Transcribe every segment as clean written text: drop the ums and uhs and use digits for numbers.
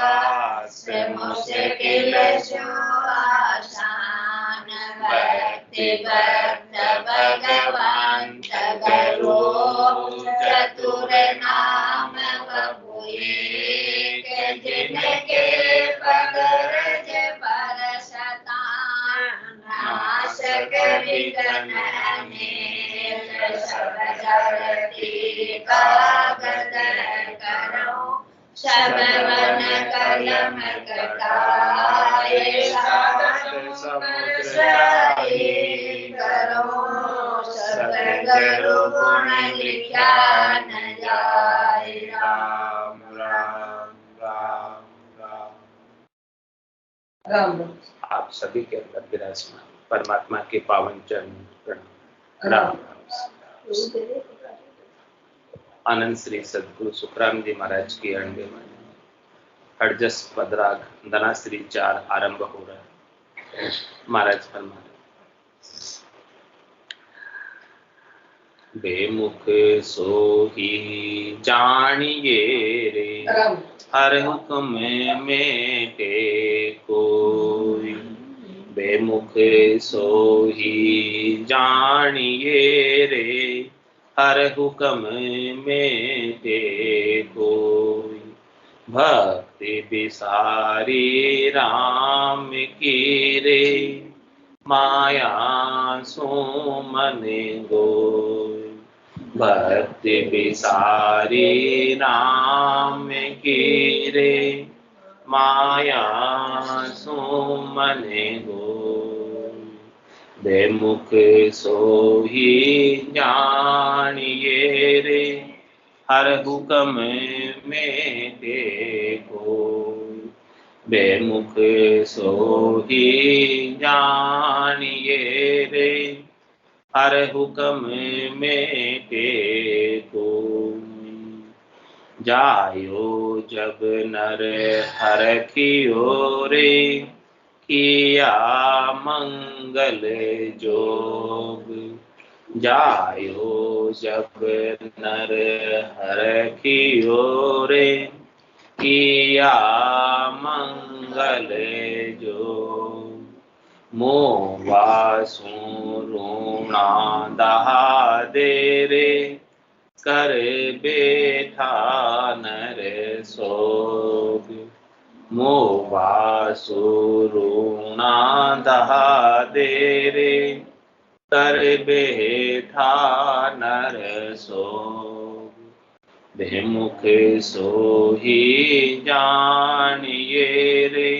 मुश्किल जो आसान भक्ति भक्त भगवंत गरो चतुर नाम बबुए के जिनके पगरज परसता नाशक विघ्न अनेक सब जरती कागद करो शबवन कलम कटाए साधु समुद्राए करो सतगुरु गुण लिखा न जाए। राम राम राम राम राम। आप सभी के अंदर विराजमान परमात्मा के पावन चरण प्रणाम। राम राम। आनंद श्री सदगुरु सुखराम जी महाराज की अंडे में हरजस पदराग धनाश्री 4 आरंभ हो रहा है। महाराज फरमा बेमुख सोही जानिए रे हर हुक्म में कोई बेमुख सोही जानिए रे हर हुक्म में कोई भक्ति बिसारी राम की रे माया सो मन गोई भक्ति बिसारी राम की रे माया सो मन गोई बेमुख सोही जानिए रे हर हुक्म में कोई बेमुख सोही जानिए रे हर हुक्म में कोई जायो जब नर हरखियो रे किया मंगल जोग जायो जब नर हरखियो रे किया मंगल जोग मोवासु ऋणा दहा दे रे कर बेठा नर सोग मोवासु ऋणा दहा दे रे कर बेठा नर सोग बेमुख सोही जानिए रे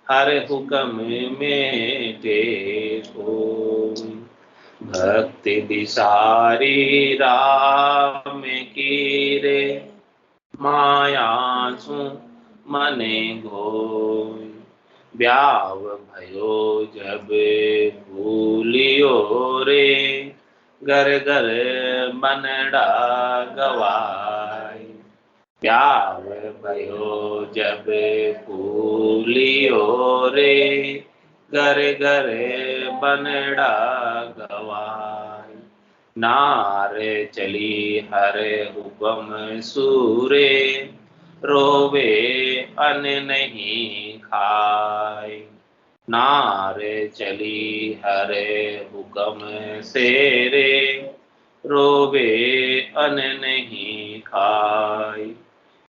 हर हुक्म में कोई भक्ति बिसारी राम की रे माया सु मने गोई ब्याव भयो जब भूलियो रे घर घर बनड़ा गवाई ब्याव भयो जब भूलियो रे घर घर बनड़ा गवाई नार चली हर हुक्म सूरे रोवे अन नहीं खाए नार चली हर हुक्म से रे रोवे अन नहीं खाए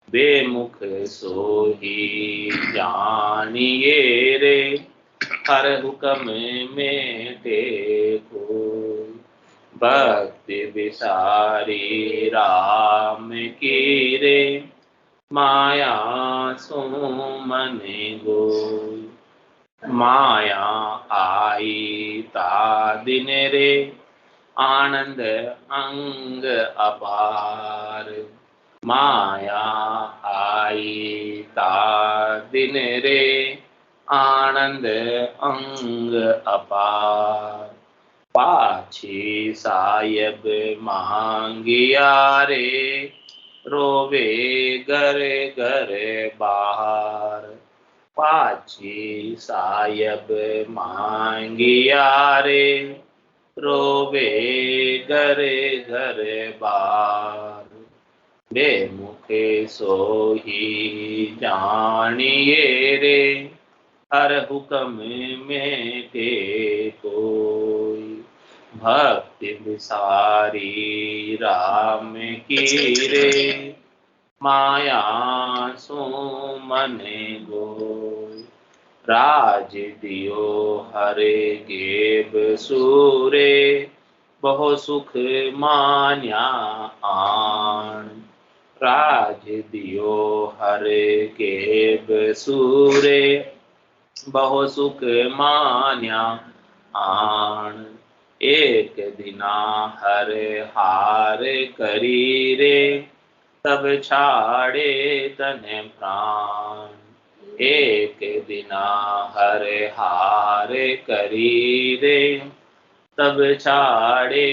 बेमुख सोही जानिए रे हर हुक्म में कोई भक्ति बिसारी राम की रे माया सो मन गोई माया आई ता दिन रे आनंद अंग अपार माया आई ता दिन रे आनंद अंग अपार पाछी सायब मांगिया रे रोवे घर घर बाहर पाछी सायब मांगिया रे रोवे घर घर बाहर बेमुख मुखे सोही जानिए रे, हर हुक्म में ते कोई। भक्ति विसारी राम की रे, माया सो मन गोई। राज दियो हरे गेब सूरे, बहु सुख मान्या आन। राज दियो हरे गेब सूरे, बहु सुख मान्या आन। एक दिना हर हार करी रे, तब छाड़े तन प्राण। एक दिना हर हार करी रे, तब छाड़े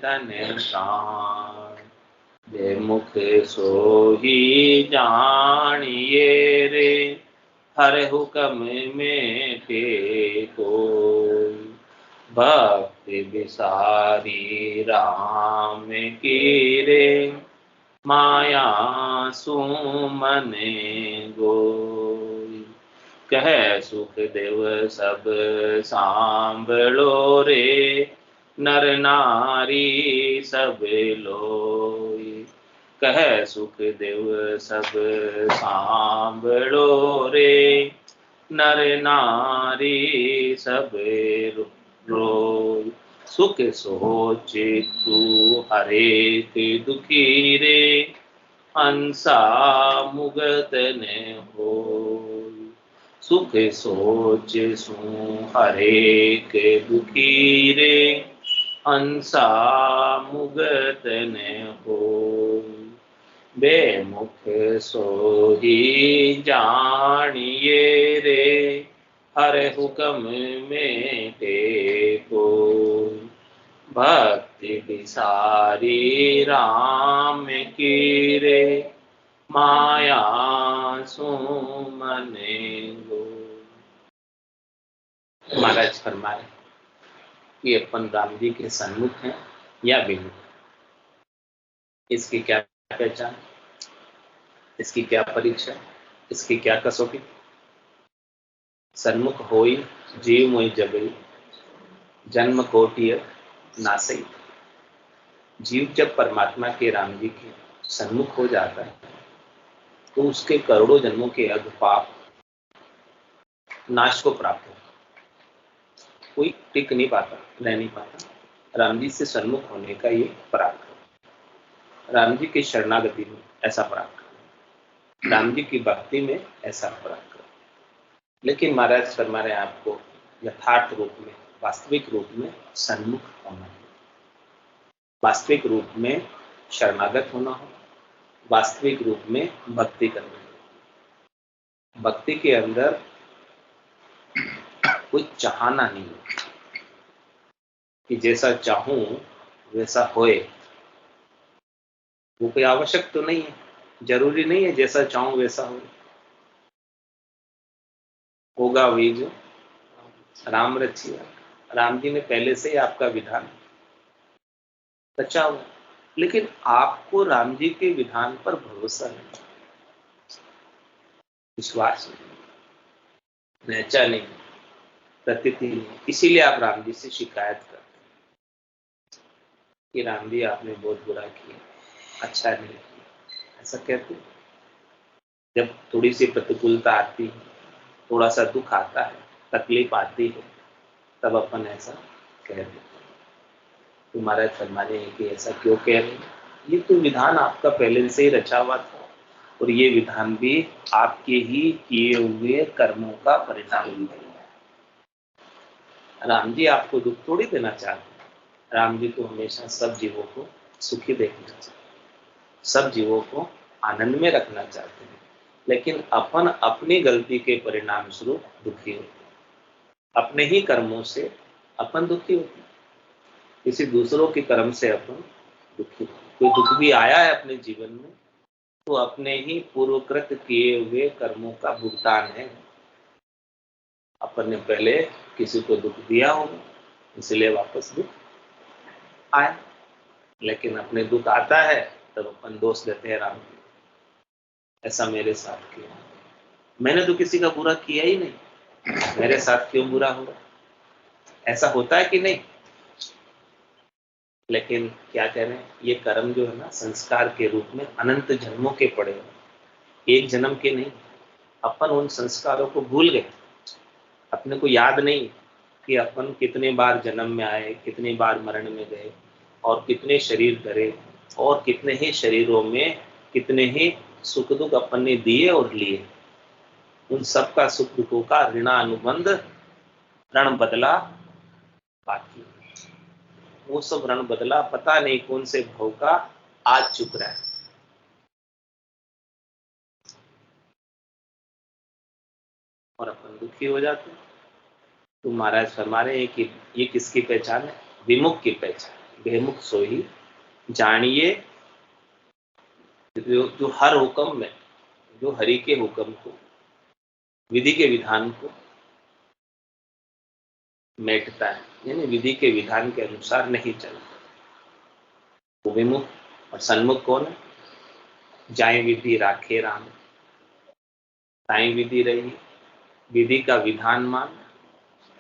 तन प्राण। जे मुख सोही जानिए रे, हर हुक्म में ते कोई। भक्ति विसारी राम की रे, माया सुमन गोई। कह सुख देव सब सांभलो रे, नर नारी सब लोई। कह सुख देव सब सांभलो रे, नर नारी सब रोई। सुख सोच तू हरेक दुखी रे, हंसा मुगत ने होई। सुख सोच सू हरेक दुखी रे, हंसा मुगत ने होई। बेमुख सोही जानिए रे, हर हुक्म में ते कोई। भक्ति विसारी राम की रे, माया सुमन गोई। महाराज फरमाए कि अपन राम जी के सन्मुख हैं या विमुख, इसकी क्या पहचान, इसकी क्या परीक्षा, इसकी क्या कसौटी। सन्मुख होई जीव मोहि जगई, जन्म कोटि नासई। जीव जब परमात्मा के राम जी के सन्मुख हो जाता है तो उसके करोड़ों जन्मों के अग पाप नाश को प्राप्त होता। कोई टिक नहीं पाता, रह नहीं पाता। राम जी से सन्मुख होने का ये पराक्रम, राम जी की शरणागति में ऐसा पराक्रम, राम जी की भक्ति में ऐसा पराक्रम। लेकिन महाराज फरमा रहे हैं आपको यथार्थ रूप में, वास्तविक रूप में सन्मुख होना है, वास्तविक रूप में शरणागत होना हो, वास्तविक रूप में भक्ति करना है। भक्ति के अंदर कोई चाहना नहीं है कि जैसा चाहूं वैसा होए। वो कोई आवश्यक तो नहीं है, जरूरी नहीं है जैसा चाहूं वैसा हो। होगा वही जो राम रचिया। राम जी ने पहले से ही आपका विधान रचा हुआ, लेकिन आपको राम जी के विधान पर भरोसा नहीं, विश्वास नहीं, नैचा नहीं, प्रतीति नहीं। इसीलिए आप राम जी से शिकायत करते हैं कि राम जी आपने बहुत बुरा किया, अच्छा नहीं किया, ऐसा कहते हैं। जब थोड़ी सी प्रतिकूलता आती है, थोड़ा सा दुख आता है, तकलीफ आती है, तब अपन ऐसा कह देते हैं। तुम्हारा फरमाने है कि ऐसा क्यों कह रहे हैं, ये तो विधान आपका पहले से ही रचा हुआ था, और ये विधान भी आपके ही किए हुए कर्मों का परिणाम है। राम जी आपको दुख थोड़ी देना चाहते हैं। राम जी तो हमेशा सब जीवों को सुखी देखना चाहते हैं, सब जीवों को आनंद में रखना चाहते हैं। लेकिन अपन अपनी गलती के परिणाम स्वरूप दुखी होते हैं, अपने ही कर्मों से अपन दुखी होते हैं, किसी दूसरों के कर्म से अपन दुखी। कोई दुख भी आया है अपने जीवन में तो अपने ही पूर्वकृत किए हुए कर्मों का भुगतान है। अपन ने पहले किसी को दुख दिया होगा, इसलिए वापस दुख आया। लेकिन अपने दुख आता है तब अपन दोष देते हैं राम जी, ऐसा मेरे साथ किया, मैंने तो किसी का बुरा किया ही नहीं, मेरे साथ क्यों बुरा हुआ? ऐसा होता है कि नहीं? लेकिन क्या करें, ये कर्म जो है ना, संस्कार के रूप में अनंत जन्मों के पड़े हैं, एक जन्म के नहीं। अपन उन संस्कारों को भूल गए, अपने को याद नहीं कि अपन कितने बार जन्म में आए, कितनी बार मरण में गए, और कितने शरीर धरे, और कितने ही शरीरों में कितने ही सुख दुख अपन ने दिए और लिए। उन सब का सुख दुखों का ऋणानुबंध, ऋण बदला बाकी, वो सब ऋण बदला पता नहीं कौन से भाव का आज चुक रहा है। और अपन दुखी हो जाते हैं। तो महाराज फरमा रहे हैं कि ये किसकी पहचान है? विमुख की पहचान। बेमुख सोई जानिए, जो हर हुक्म में, जो हरि के हुक्म को, विधि के विधान को मेटता है, यानी विधि के विधान के अनुसार नहीं चलता, वो विमुख। और सन्मुख कौन है? जाए विधि राखे राम, ताई विधि रही, विधि का विधान मान,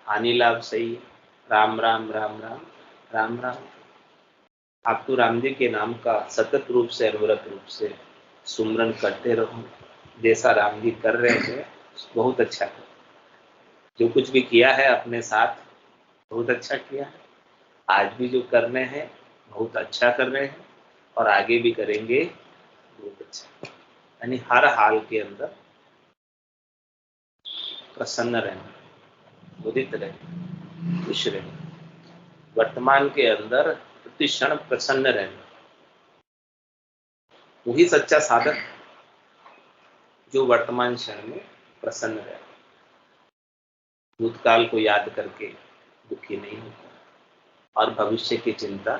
हानि लाभ सही, राम राम राम राम राम राम। आप तो राम जी के नाम का सतत रूप से, अनवरत रूप से सुमरन करते रहो, जैसा राम जी कर रहे हैं बहुत अच्छा है। जो कुछ भी किया है अपने साथ बहुत अच्छा किया है, आज भी जो करने हैं बहुत अच्छा कर रहे हैं, और आगे भी करेंगे बहुत अच्छा। यानी हर हाल के अंदर प्रसन्न रहना, उदित रहना, खुश रहना, वर्तमान के अंदर प्रति क्षण प्रसन्न रहना, वही सच्चा साधक जो वर्तमान क्षण में प्रसन्न रहना, भूतकाल को याद करके दुखी नहीं होता और भविष्य की चिंता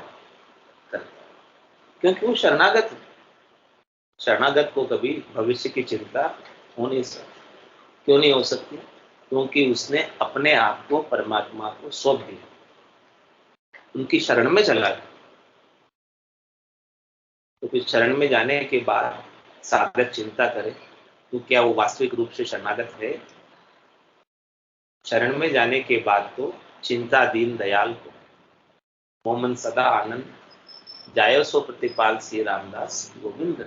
करता, क्योंकि वो शरणागत है। शरणागत को कभी भविष्य की चिंता हो नहीं सकती। क्यों नहीं हो सकती? क्योंकि उसने अपने आप को परमात्मा को सौंप दिया, उनकी शरण में चला गया। तो फिर शरण में जाने के बाद साधक चिंता करे तो क्या वो वास्तविक रूप से शरणागत है? शरण में जाने के बाद तो चिंता दीन दयाल को मोमन सदा आनंद, जायो सो प्रतिपाल श्री रामदास गोविंद।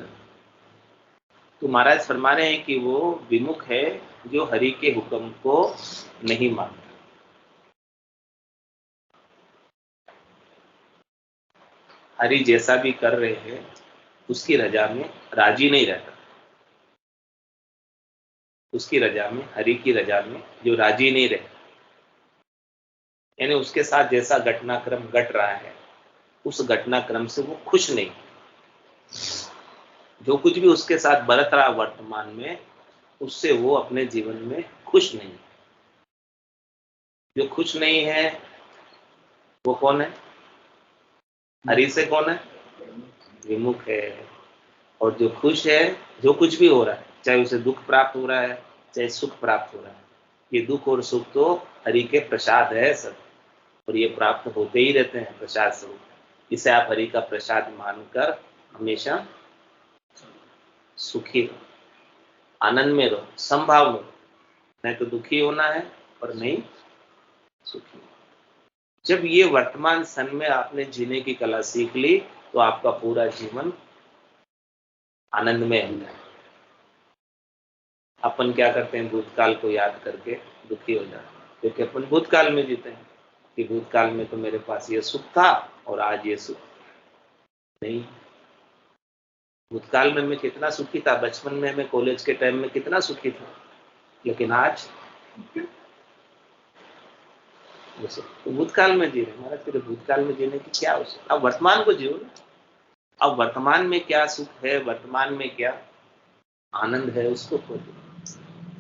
तो महाराज फरमा रहे हैं कि वो विमुख है जो हरि के हुक्म को नहीं मानता। हरि जैसा भी कर रहे हैं उसकी रजा में राजी नहीं रहता, उसकी रजा में, हरि की रजा में जो राजी नहीं रहता, यानी उसके साथ जैसा घटनाक्रम घट रहा है उस घटनाक्रम से वो खुश नहीं। जो कुछ भी उसके साथ बरत रहा वर्तमान में, उससे वो अपने जीवन में खुश नहीं। जो खुश नहीं है वो कौन है? हरि से कौन है? विमुख है। और जो खुश है, जो कुछ भी हो रहा है, चाहे उसे दुख प्राप्त हो रहा है चाहे सुख प्राप्त हो रहा है, ये दुख और सुख तो हरि के प्रसाद है सब, और ये प्राप्त होते ही रहते हैं प्रसाद स्वरूप। इसे आप हरि का प्रसाद मानकर हमेशा सुखी रहो, आनंद में रहो, संभाव में रहो। नहीं तो दुखी होना है और नहीं सुखी। जब ये वर्तमान क्षण में आपने जीने की कला सीख ली तो आपका पूरा जीवन आनंद में होता है। अपन क्या करते हैं? भूतकाल को याद करके दुखी हो जाते हैं, क्योंकि अपन भूतकाल में जीते हैं कि भूतकाल में तो मेरे पास ये सुख था और आज ये सुख नहीं। भूतकाल में मैं कितना सुखी था, बचपन में, मैं कॉलेज के टाइम में कितना सुखी था, लेकिन आज तो भूतकाल में जी रहे। हमारा फिर भूतकाल में जीने की क्या आवश्यकता? अब वर्तमान को जियो ना। अब वर्तमान में क्या सुख है, वर्तमान में क्या आनंद है, उसको खोजो।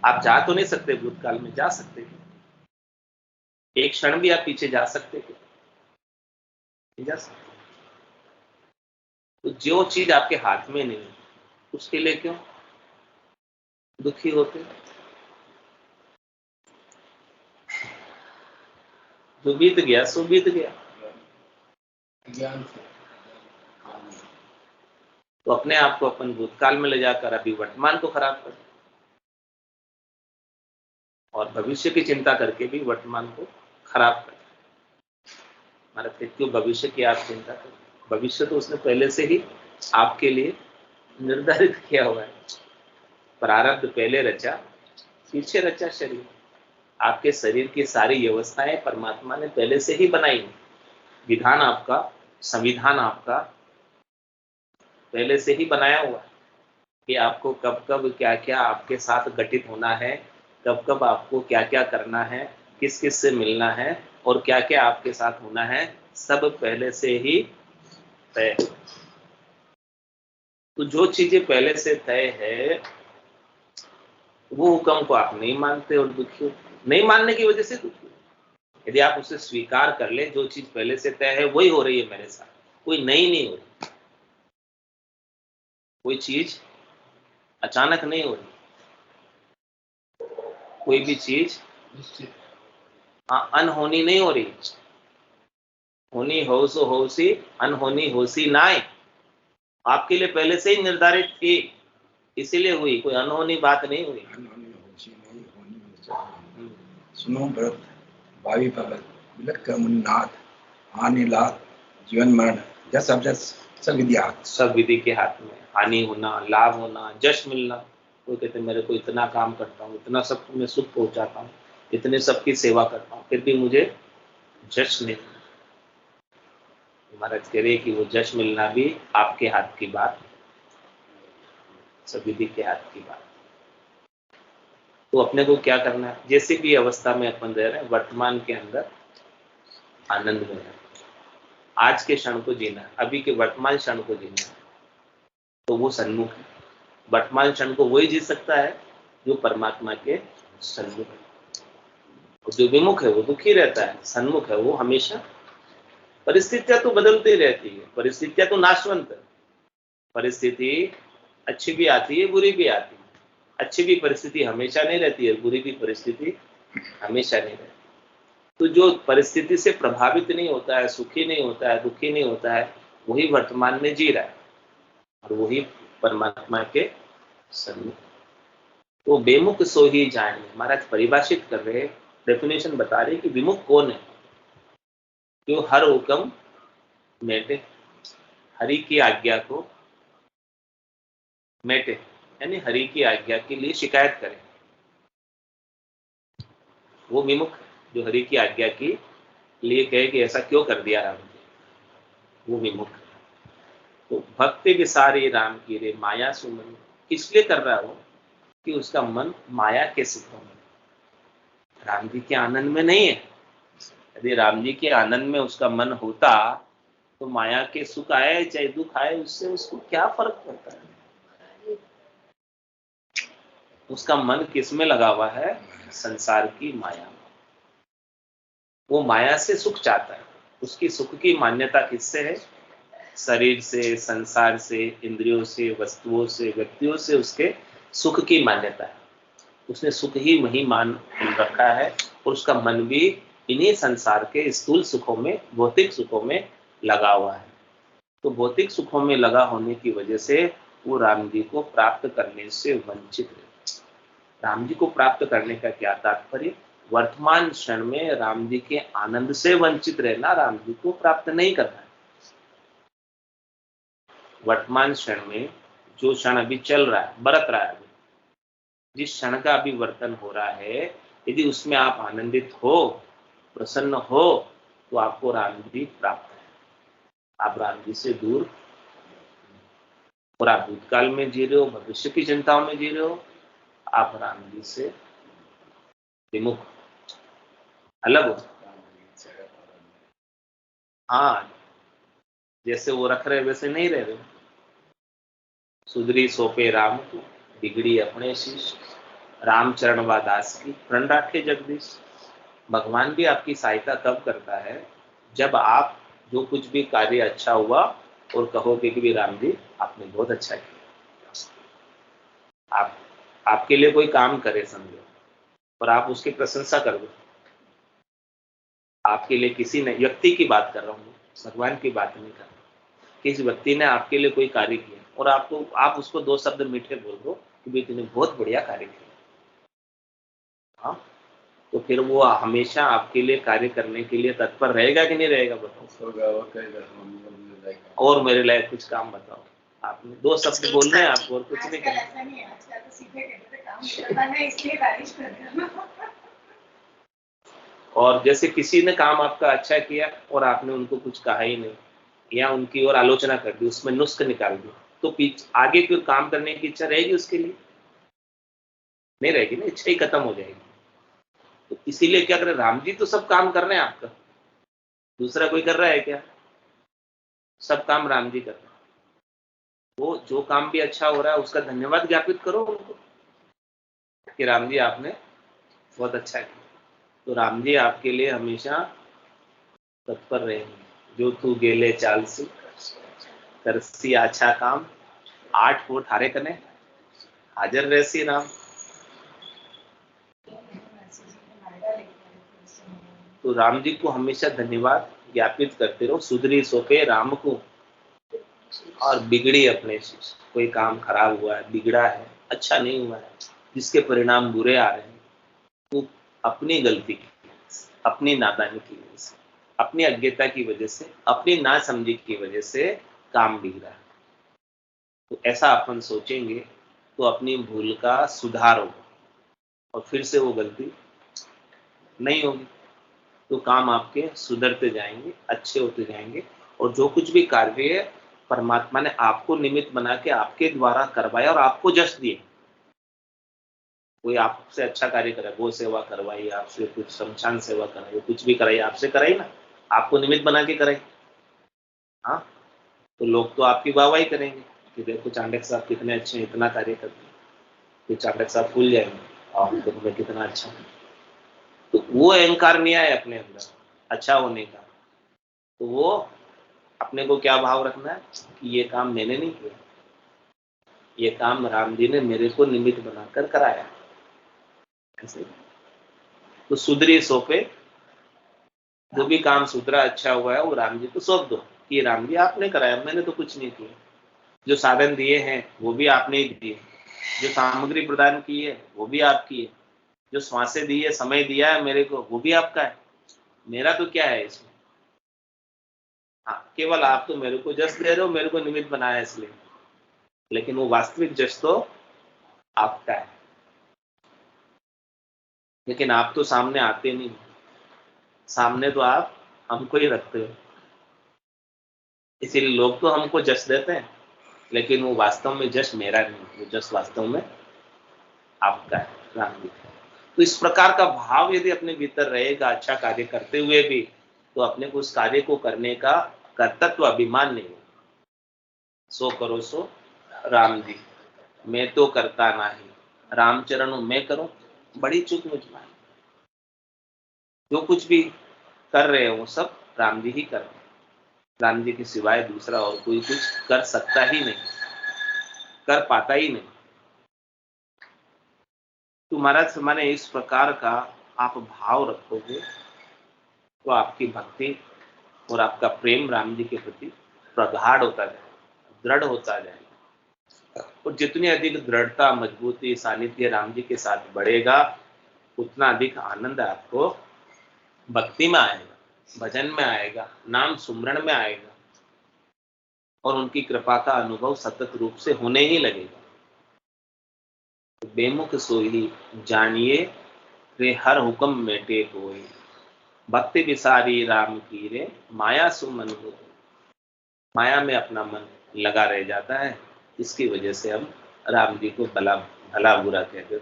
आप जा तो नहीं सकते भूतकाल में, जा सकते हैं एक क्षण भी आप पीछे जा सकते थे? नहीं जा सकते। तो जो चीज आपके हाथ में नहीं उसके लिए क्यों दुखी होते? जो बीत गया सो बीत गया। ज्ञान से तो अपने आप को अपन भूतकाल में ले जाकर अभी वर्तमान को खराब कर और भविष्य की चिंता करके भी वर्तमान को खराब कर। महाराज क्यों भविष्य की आप चिंता करें? भविष्य तो उसने पहले से ही आपके लिए निर्धारित किया हुआ है। प्रारब्ध पहले रचा, पीछे रचा शरीर। आपके शरीर की सारी व्यवस्थाएं परमात्मा ने पहले से ही बनाई। विधान आपका, संविधान आपका पहले से ही बनाया हुआ है कि आपको कब कब क्या क्या आपके साथ घटित होना है, कब कब आपको क्या क्या करना है, किस किस से मिलना है और क्या क्या आपके साथ होना है, सब पहले से ही तय। तो जो चीजें पहले से तय है वो हुक्म को आप नहीं मानते और दुखी हो। नहीं मानने की वजह से दुखी हो। यदि आप उसे स्वीकार कर ले, जो चीज पहले से तय है वही हो रही है मेरे साथ, कोई नई नहीं हो रही, कोई चीज अचानक नहीं हो रही, कोई भी चीज अनहोनी नहीं हो रही। होनी हो सो होसी, अनहोनी होसी नाय। आपके लिए पहले से ही निर्धारित थी, इसीलिए हुई, कोई अनहोनी बात नहीं हुई। सुनो भरत, भावी भगत, विलक मुन्नाथ, हानि लाभ, जीवन मरण, जस अवजस सब विधि हाथ। सब विधि के हाथ में। हानि होना, लाभ होना, जश मिलना। कोई कहते मेरे को इतना काम करता हूँ, इतना सबको मैं सुख पहुंचाता हूँ, इतने सबकी सेवा करता हूँ, फिर भी मुझे जश नहीं। महाराज कह रहे कि वो जश मिलना भी आपके हाथ की बात, सब विधि के हाथ की बात। तो अपने को क्या करना है? जैसे भी अवस्था में अपन रह रहे हैं, वर्तमान के अंदर आनंद में है, आज के क्षण को जीना, अभी के वर्तमान क्षण को जीना। तो वो सन्मुख है। वर्तमान क्षण को वही जी सकता है जो परमात्मा के सन्मुख है। जो विमुख है वो दुखी रहता है, सन्मुख है वो हमेशा। परिस्थितियां तो बदलती रहती है, परिस्थितियां तो नाशवंत है। परिस्थिति अच्छी भी आती है, बुरी भी आती है। अच्छी भी परिस्थिति हमेशा नहीं रहती है, बुरी भी परिस्थिति हमेशा नहीं रहती। तो जो परिस्थिति से प्रभावित नहीं होता है, सुखी नहीं होता है, दुखी नहीं होता है, वही वर्तमान में जी रहा है और वही परमात्मा के सन्मुख। तो बेमुख सो ही जाने। महाराज परिभाषित कर रहे, डेफिनेशन बता रहे कि विमुख कौन है? जो हर हुक्म मेटे, हरि की आज्ञा को मेटे, यानी हरि की आज्ञा के लिए शिकायत करे, वो विमुख। जो हरि की आज्ञा के लिए कहे कि ऐसा क्यों कर दिया राम जी, वो विमुख। तो भक्ति विसारी राम की रे माया सुमन, इसलिए कर रहा है वो कि उसका मन माया के सुखों में, राम जी के आनंद में नहीं है। यदि राम जी के आनंद में उसका मन होता तो माया के सुख आए चाहे दुख आए, उससे उसको क्या फर्क पड़ता है? उसका मन किस में लगा हुआ है? संसार की माया में। वो माया से सुख चाहता है। उसकी सुख की मान्यता किससे है? शरीर से, संसार से, इंद्रियों से, वस्तुओं से, व्यक्तियों से उसके सुख की मान्यता है। उसने सुख ही वही मान रखा है और उसका मन भी इन्हीं संसार के स्थूल सुखों में, भौतिक सुखों में लगा हुआ है। तो भौतिक सुखों में लगा होने की वजह से वो राम जी को प्राप्त करने से वंचित है। राम जी को प्राप्त करने का क्या तात्पर्य? वर्तमान क्षण में राम जी के आनंद से वंचित रहना, राम जी को प्राप्त नहीं करना है। वर्तमान क्षण में जो क्षण अभी चल रहा है, बरत रहा है, जिस क्षण का अभी वर्तन हो रहा है, यदि उसमें आप आनंदित हो, प्रसन्न हो, तो आपको राम जी प्राप्त है। आप राम जी से दूर, और आप भूतकाल में जी रहे हो, भविष्य की चिंताओं में जी रहे हो, आप राम जी से विमुख, अलग हो। हाँ, जैसे वो रख रहे वैसे नहीं रह रहे। सुधरी सोपे राम को, बिगड़ी अपने शीश, रामचरण व दास की प्रण राखे जगदीश। भगवान भी आपकी सहायता तब करता है जब आप जो कुछ भी कार्य अच्छा हुआ और कहोगे कि भी राम जी आपने बहुत अच्छा किया। आप आपके लिए कोई काम करे समझो और आप उसकी प्रशंसा कर दो। आपके लिए किसी ने, व्यक्ति की बात कर रहा हूँ, भगवान की बात नहीं कर रहा, किसी व्यक्ति ने आपके लिए कोई कार्य किया और आप उसको 2 शब्द मीठे बोल दो कि भाई तूने बहुत बढ़िया कार्य किया। हाँ, तो फिर वो हमेशा आपके लिए कार्य करने के लिए तत्पर रहेगा कि नहीं रहेगा, बताओ। और मेरे लायक कुछ काम बताओ। आपने 2 शब्द बोलने हैं आपको और कुछ नहीं करना। ऐसा नहीं है, आजकल तो सीधे कहते थे काम करना है इसलिए बारिश कर रहा हूं। और जैसे किसी ने काम आपका अच्छा किया और आपने उनको कुछ कहा ही नहीं या उनकी ओर आलोचना कर दी, उसमें नुस्ख निकाल दी, तो आगे फिर काम करने की इच्छा रहेगी उसके लिए? नहीं रहेगी ना, इच्छा ही खत्म हो जाएगी। तो इसीलिए क्या करें, राम जी तो सब काम कर रहे हैं आपका, दूसरा कोई कर रहा है क्या? सब काम राम जी कर रहे हैं। वो जो काम भी अच्छा हो रहा है उसका धन्यवाद ज्ञापित करो उनको कि राम जी आपने बहुत अच्छा किया। तो राम जी आपके लिए हमेशा तत्पर रहेंगे। जो तू गेले चालसी करसी अच्छा काम 8 कोट हारे कने हाजिर रहसी राम। तो राम जी को हमेशा धन्यवाद ज्ञापित करते रहो। सुधरी सोके राम को और बिगड़ी अपने से। कोई काम खराब हुआ है, बिगड़ा है, अच्छा नहीं हुआ है, जिसके परिणाम बुरे आ रहे हैं, वो अपनी गलती की, अपनी नादानी की वजह से, अपनी अज्ञता की वजह से, अपनी नासमझी की वजह से काम बिगड़ा है। तो ऐसा अपन सोचेंगे तो अपनी भूल का सुधार होगा और फिर से वो गलती नहीं होगी। तो काम आपके सुधरते जाएंगे, अच्छे होते जाएंगे। और जो कुछ भी कार्य है परमात्मा ने आपको निमित्त बना के आपके द्वारा करवाया और आपको जश दिए। कोई आपसे अच्छा कार्य करे, गो सेवा करवाई, आपसे कुछ शमशान सेवा कराई, कुछ भी कराई, आपसे कराई ना, आपको निमित्त बना के कराई। हाँ, तो लोग तो आपकी वाहवाही करेंगे कि देखो चांडक साहब कितने अच्छे हैं, इतना कार्य करते हैं। तो चांडक साहब भूल जाएंगे और देखो मैं कितना अच्छा हूँ। तो वो अहंकार नहीं आए अपने अंदर अच्छा होने का। तो वो अपने को क्या भाव रखना है कि ये काम मैंने नहीं किया, ये काम राम जी ने मेरे को निमित्त बनाकर कराया। ऐसे तो सुधरी सोपे, जो भी काम सुधरा अच्छा हुआ है वो राम जी को सौंप दो कि राम जी आपने कराया, मैंने तो कुछ नहीं किया। जो साधन दिए हैं वो भी आपने ही दिए, जो सामग्री प्रदान की है वो भी आपकी है, जो श्वासें दी है, समय दिया है मेरे को, वो भी आपका है। मेरा तो क्या है इसमें? हाँ, केवल आप तो मेरे को जस दे रहे हो, मेरे को निमित्त बनाया इसलिए, लेकिन वो वास्तविक जस तो आपका है। लेकिन आप तो सामने आते नहीं, सामने तो आप हमको ही रखते हो। इसीलिए लोग तो हमको जश देते हैं, लेकिन वो वास्तव में जश मेरा नहीं, वो जश वास्तव में आपका है, राम जी। तो इस प्रकार का भाव यदि अपने भीतर रहेगा अच्छा कार्य करते हुए भी, तो अपने को उस कार्य को करने का कर्तृत्व अभिमान नहीं होगा। सो करो सो राम जी, मैं तो करता नहीं, रामचरण मैं करूं, बड़ी चूक मुझ में। जो कुछ भी कर रहे हो वो सब राम जी ही कर रहे हैं। राम जी के सिवाय दूसरा और कोई कुछ कर सकता ही नहीं, कर पाता ही नहीं। तुम्हारा माने इस प्रकार का आप भाव रखोगे तो आपकी भक्ति और आपका प्रेम राम जी के प्रति प्रगाढ़ होता जाएगा, दृढ़ होता जाएगा। और जितनी अधिक दृढ़ता, मजबूती, सानिध्य राम जी के साथ बढ़ेगा, उतना अधिक आनंद आपको भक्ति में आएगा, भजन में आएगा, नाम सुमरण में आएगा और उनकी कृपा का अनुभव सतत रूप से होने ही लगेगा। तो बेमुख सोई जानिए रे हर हुक्म मेटे कोई, भक्ति विसारी राम की रे माया सुमन हो। माया में अपना मन लगा रह जाता है, इसकी वजह से हम राम जी को भला भला बुरा कहते हैं।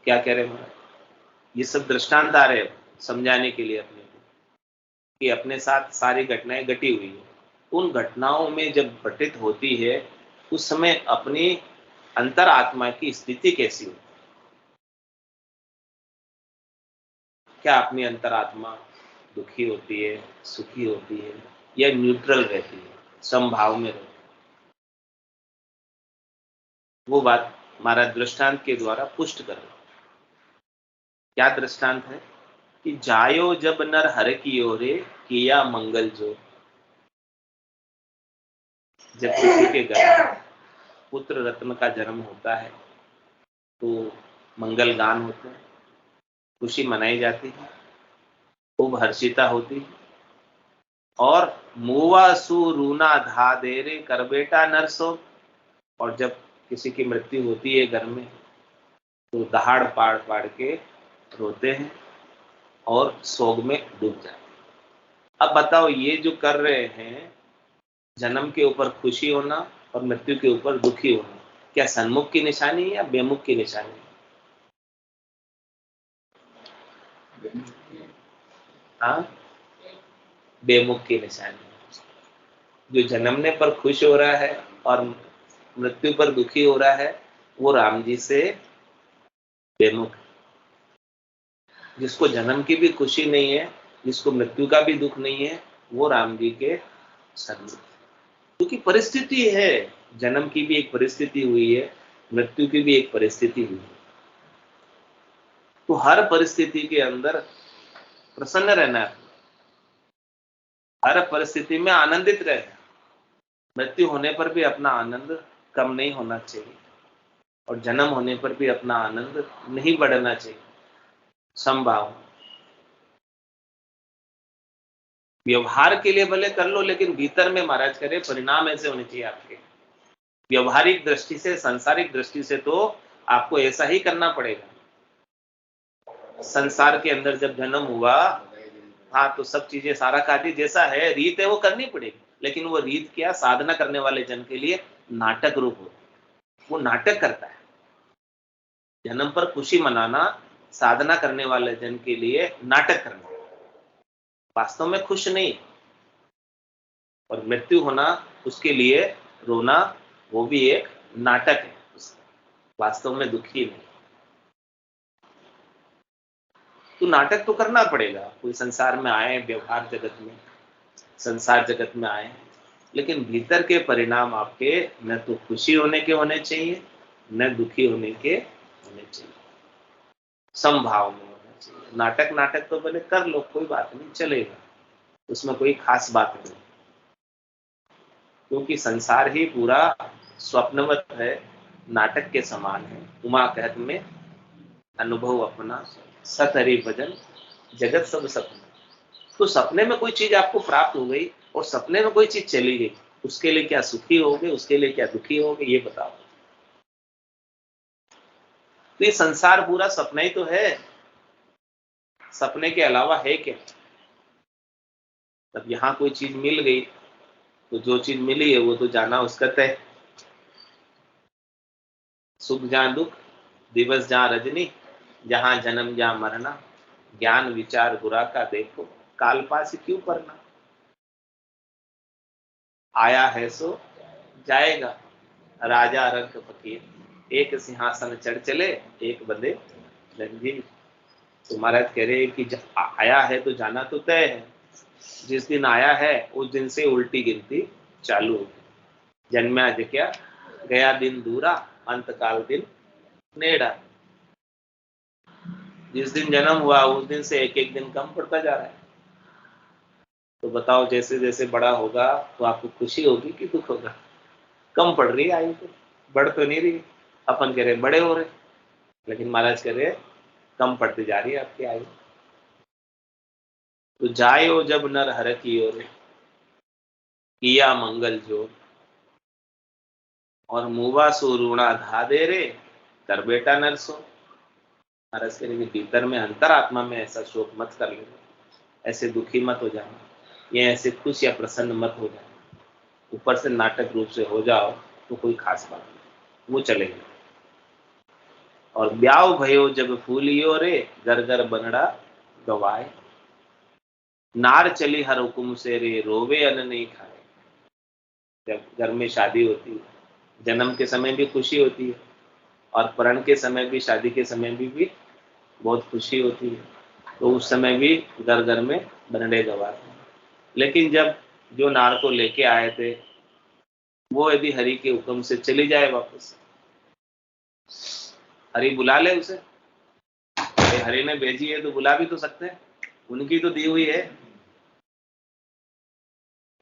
क्या कह रहे हैं? ये सब दृष्टांत आ रहे समझाने के लिए अपने को कि अपने साथ सारी घटनाएं घटी हुई है। उन घटनाओं में जब घटित होती है उस समय अपनी अंतर आत्मा की स्थिति कैसी होती है? क्या अपनी अंतर आत्मा दुखी होती है, सुखी होती है, या न्यूट्रल रहती है, समभाव में रहती है? वो बात हमारा दृष्टांत के द्वारा पुष्ट कर रहा है। क्या दृष्टांत है कि जायो जब नर हर की ओरे किया मंगल जो। जब किसी के घर में पुत्र रत्न का जन्म होता है तो मंगल गान होते हैं, खुशी मनाई जाती है, खूब हर्षिता होती है। और मुआ सु रूना धा देरे कर बेटा नरसो, और जब किसी की मृत्यु होती है घर में तो दहाड़ पाड़ पाड़ के रोते हैं और सोग में डूब जाते हैं। अब बताओ, ये जो कर रहे हैं, जन्म के ऊपर खुशी होना और मृत्यु के ऊपर दुखी होना, क्या सन्मुख की निशानी है या बेमुख की निशानी है? हाँ, बेमुख की निशानी है। जो जन्मने पर खुश हो रहा है और मृत्यु पर दुखी हो रहा है वो राम जी से बेमुख है। जिसको जन्म की भी खुशी नहीं है, जिसको मृत्यु का भी दुख नहीं है, वो राम जी के सन्मुख। क्योंकि परिस्थिति है, जन्म की भी एक परिस्थिति हुई है, मृत्यु की भी एक परिस्थिति हुई है। तो हर परिस्थिति के अंदर प्रसन्न रहना है, हर परिस्थिति में आनंदित रहना। मृत्यु होने पर भी अपना आनंद कम नहीं होना चाहिए और जन्म होने पर भी अपना आनंद नहीं बढ़ना चाहिए। समभाव व्यवहार के लिए भले कर लो, लेकिन भीतर में महाराज करे परिणाम ऐसे होने चाहिए आपके। व्यवहारिक दृष्टि से, सांसारिक दृष्टि से तो आपको ऐसा ही करना पड़ेगा। संसार के अंदर जब जन्म हुआ, हाँ, तो सब चीजें सारा कार्य जैसा है, रीत है, वो करनी पड़ेगी। लेकिन वो रीत क्या, साधना करने वाले जन के लिए नाटक रूप हो, वो नाटक करता है। जन्म पर खुशी मनाना साधना करने वाले जन के लिए नाटक करना, वास्तव में खुश नहीं। और मृत्यु होना, उसके लिए रोना, वो भी एक नाटक है, वास्तव में दुखी नहीं। तो नाटक तो करना पड़ेगा। कोई संसार में आए, व्यवहार जगत में, संसार जगत में आए, लेकिन भीतर के परिणाम आपके न तो खुशी होने के होने चाहिए, न दुखी होने के होने चाहिए, समभाव में होना चाहिए। नाटक नाटक तो भले कर लो, कोई बात नहीं, चलेगा, उसमें कोई खास बात नहीं। क्योंकि संसार ही पूरा स्वप्नवत है, नाटक के समान है। उमा कहत में अनुभव अपना, सत हरि भजन जगत सब सपना। तो सपने में कोई चीज आपको प्राप्त हो गई और सपने में कोई चीज चली गई, उसके लिए क्या सुखी होगे, उसके लिए क्या दुखी होगे, ये बताओ। तो ये संसार पूरा सपना ही तो है, सपने के अलावा है क्या? तब यहां कोई चीज मिल गई तो जो चीज मिली है वो तो जाना उसका तय। सुख जहां दुख, दिवस जहां रजनी, जहां जन्म जहां मरना, ज्ञान विचार बुरा का देखो, काल पास क्यों पढ़ना। आया है सो जाएगा, राजा रंग फकीर, एक सिंहासन चढ़ चले, एक बंदे रंगीन। तो महाराज कह रहे हैं कि आया है तो जाना तो तय है। जिस दिन आया है उस दिन से उल्टी गिनती चालू होगी। जन्मा क्या, गया दिन दूरा, अंतकाल दिन नेड़ा। जिस दिन जन्म हुआ उस दिन से एक एक दिन कम पड़ता जा रहा है। तो बताओ, जैसे जैसे बड़ा होगा तो आपको खुशी होगी कि दुख होगा? कम पड़ रही है आयु, तो बढ़ तो नहीं रही। अपन कह रहे बड़े हो रहे, लेकिन महाराज कह रहे कम पड़ती जा रही है आपकी आयु। तो जायो जब नर हर की ओर, किया मंगल जोर, और मुवा सो रूणा धा दे रे, कर बेटा नरसो। महाराज कह रहे भीतर में, अंतरात्मा में ऐसा शोक मत कर लेना, ऐसे दुखी मत हो जाना, या ऐसे खुश या प्रसन्न मत हो जाना। ऊपर से नाटक रूप से हो जाओ तो कोई खास बात नहीं, वो चलेगा। और ब्याव भयो जब फूलियो रे, घर घर बनड़ा गवाए, नार चली हर हुकुम से रे, रोवे अन्न नहीं खाए। जब घर में शादी होती है, जन्म के समय भी खुशी होती है और प्रण के समय भी, शादी के समय भी बहुत खुशी होती है। तो उस समय भी घर घर में बनड़े गवाते हैं। लेकिन जब जो नार को लेके आए थे वो यदि हरि के हुक्म से चली जाए वापस, हरि बुला ले उसे, हरि ने भेजी है तो बुला भी तो सकते हैं, उनकी तो दी हुई है।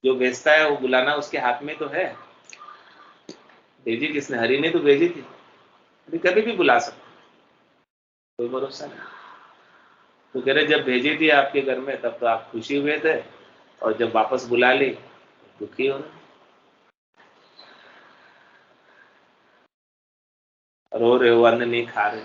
जो भेजता है वो बुलाना उसके हाथ में तो है। भेजी किसने? हरि ने तो भेजी थी। हरि कभी भी बुला सकते, कोई भरोसा नहीं। तो कह रहे जब भेजी थी आपके घर में तब तो आप खुशी हुए थे, और जब वापस बुला ली दुखी हो रहे, रो रहे हो, अन्न नहीं खा रहे।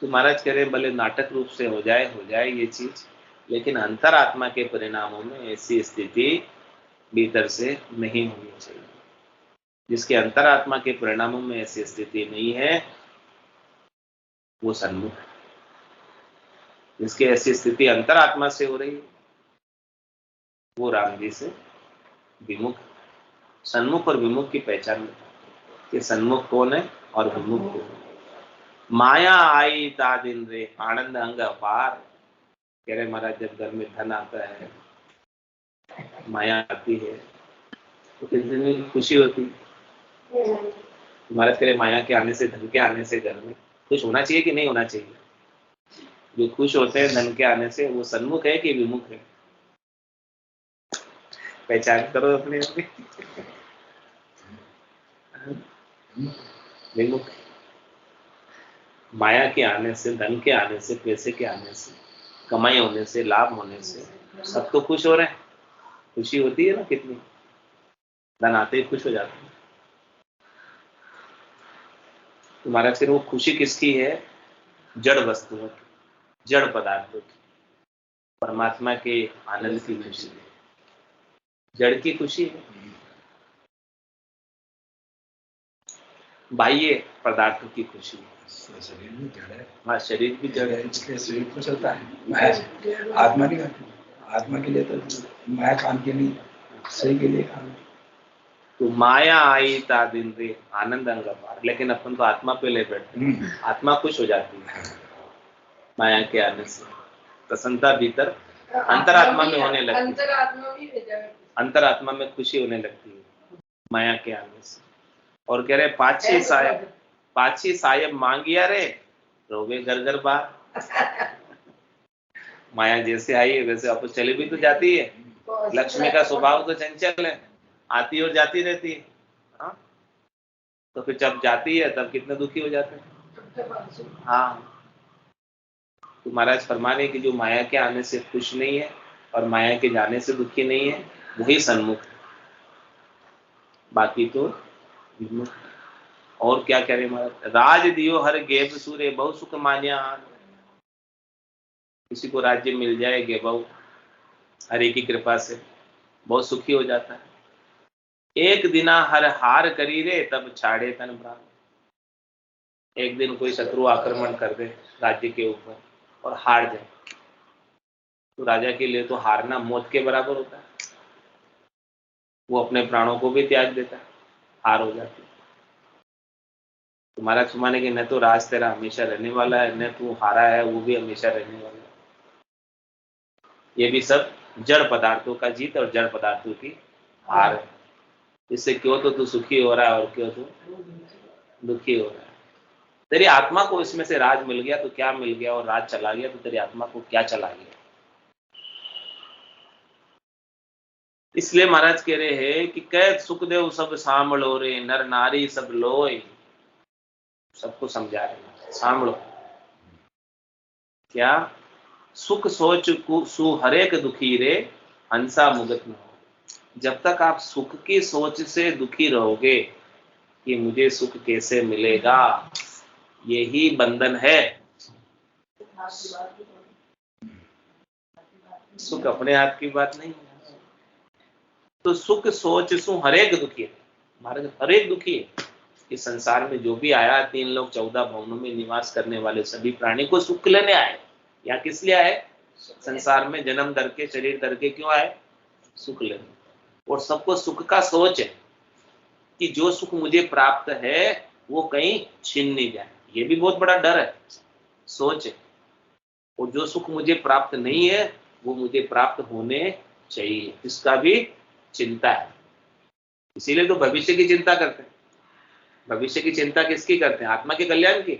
तो महाराज कह रहे भले नाटक रूप से हो जाए ये चीज, लेकिन अंतरात्मा के परिणामों में ऐसी स्थिति भीतर से नहीं होनी चाहिए। जिसके अंतरात्मा के परिणामों में ऐसी स्थिति नहीं है वो सन्मुख है। जिसकी ऐसी स्थिति अंतरात्मा से हो रही है वो राम जी से विमुख। सन्मुख और विमुख की पहचान कि सन्मुख कौन है और विमुख कौन है। माया आई ता दिन रे आनंद अंग अपार। कह रहे महाराज जब घर में धन आता है, माया आती है तो कितनी खुशी होती है। महाराज कह रहे माया के आने से, धन के आने से घर में खुश होना चाहिए कि नहीं होना चाहिए? जो खुश होते हैं धन के आने से वो सन्मुख है कि विमुख है? पहचान करो अपने विमुख। माया के आने से, धन के आने से, पैसे के आने से, कमाई होने से, लाभ होने से सब तो खुश हो रहे हैं। खुशी होती है ना कितनी, धन आते ही खुश हो जाते हैं। तो महाराज फिर वो खुशी किसकी है? जड़ वस्तुओं की, जड़ पदार्थों की। परमात्मा के आनंद की खुशी है, जड़ की खुशी है। बाह्य पदार्थों की खुशी है। शरीर भी जड़ है। हाँ, शरीर भी जड़ है, इसलिए शरीर तो चलता है। माया आत्मा नहीं करती, आत्मा के लिए तो माया काम के लिए, सही के लिए काम है। तो माया आई ता दिन रे आनंद अंग अपार। लेकिन अपन तो आत्मा पे ले बैठते हैं, आत्मा खुश हो जाती है माया के आने से। प्रसन्नता भीतर अंतरात्मा में होने लगती है, अंतरात्मा में खुशी होने लगती है माया के आने से। और कह रहे पाछी साहेब मांगिया रे रोवे घर घर बार। माया जैसे आई है वैसे वापस चली भी तो जाती है। लक्ष्मी का स्वभाव तो चंचल है, आती और जाती रहती है। हाँ? तो फिर जब जाती है तब कितने दुखी हो जाते हैं। हाँ, तो महाराज फरमाने की जो माया के आने से खुश नहीं है और माया के जाने से दुखी नहीं है वही सन्मुख है, बाकी तो विमुख। और क्या कह रहे महाराज? राज दियो हर गेब सूरे बहु सुख मान्या। किसी को राज्य मिल जाए गेबहु, हरि की कृपा से बहुत सुखी हो जाता है। एक दिना हर हार करी रे तब छाड़े तन प्राण। एक दिन कोई शत्रु आक्रमण कर दे राज्य के ऊपर और हार जाए तो राजा के लिए तो हारना मौत के बराबर होता है। वो अपने प्राणों को भी त्याग देता है, हार हो जाती है। तुम्हारा सुमाने कि न तो राज तेरा हमेशा रहने वाला है, न तू हारा है वो भी हमेशा रहने वाला है। ये भी सब जड़ पदार्थों का जीत और जड़ पदार्थों की हार है। इससे क्यों तो तू सुखी हो रहा है और क्यों तू दुखी हो रहा है। तेरी आत्मा को इसमें से राज मिल गया तो क्या मिल गया, और राज चला गया तो तेरी आत्मा को क्या चला गया। इसलिए महाराज कह रहे हैं कि कैद सुखदेव सब सांभलो रे नर नारी सब लोय। सबको समझा रहे सांभलो क्या? सुख सोच सु हरेक दुखी रे हंसा मुगत न हो। जब तक आप सुख की सोच से दुखी रहोगे कि मुझे सुख कैसे मिलेगा, यही बंधन है। सुख अपने हाथ की बात नहीं है। तो सुख सोच सु हरेक दुखी है। महाराज हरेक दुखी है। इस संसार में जो भी आया, 3 लोग 14 भवनों में निवास करने वाले सभी प्राणी को सुख लेने आए। यहाँ किस लिए आए? संसार में जन्म करके, शरीर करके क्यों आए? सुख लेने। और सबको सुख का सोच है कि जो सुख मुझे प्राप्त है वो कहीं छीन नहीं जाए। ये भी बहुत बड़ा डर है, सोच है। और जो सुख मुझे प्राप्त नहीं है वो मुझे प्राप्त होने चाहिए, इसका भी चिंता है। इसीलिए तो भविष्य की चिंता करते हैं। भविष्य की चिंता किसकी करते हैं? आत्मा के कल्याण की?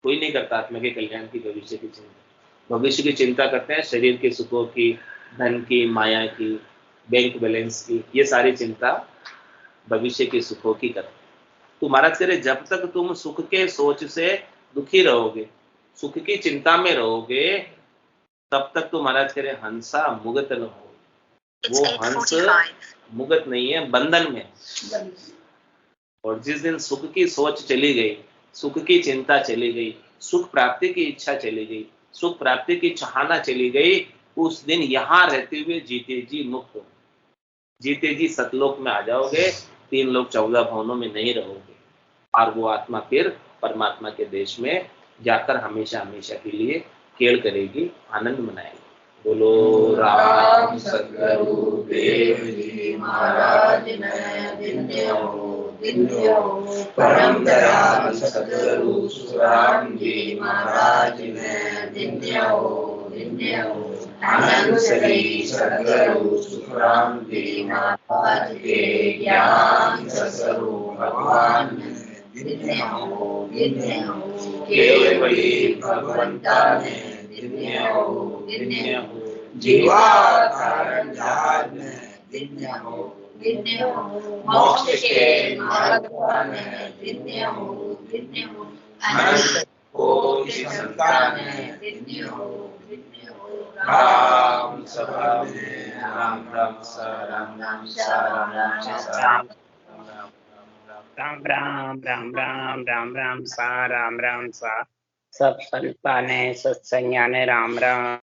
कोई नहीं करता आत्मा के कल्याण की, भविष्य की चिंता। भविष्य की चिंता करते हैं शरीर के सुखों की, धन की, माया की, बैंक बैलेंस की, ये सारी चिंता भविष्य के सुखों की कर। तो महाराज कह रहे जब तक तुम सुख के सोच से दुखी रहोगे, सुख की चिंता में रहोगे, तब तक तो महाराज कह रहे हंसा मुगत न हो। वो हंस मुगत नहीं है, बंधन में। और जिस दिन सुख की सोच चली गई, सुख की चिंता चली गई, सुख प्राप्ति की इच्छा चली गई, सुख प्राप्ति की चाहना चली गई, उस दिन यहां रहते हुए जीते जी मुक्त हो, जीते जी सतलोक में आ जाओगे, 3 लोक 14 भवनों में नहीं रहोगे, और वो आत्मा फिर परमात्मा के देश में जाकर हमेशा हमेशा के लिए खेल करेगी, आनंद मनाएगी। बोलो राम सद्गुरु देव जी महाराज परम दयाल सद्गुरु सुखराम जी महाराज आनंद श्री सद्गुरु सुखराम जी महाराज के ज्ञान स्वरूप भगवान केवली भगवंता में जीवा कारण जहाज में मोक्ष के मार्ग में अनंत कोटि संतान राम सभा में राम राम सा राम राम सा राम राम सा राम राम राम राम राम राम सा राम राम सा। सब संताने सत्संगाने राम राम।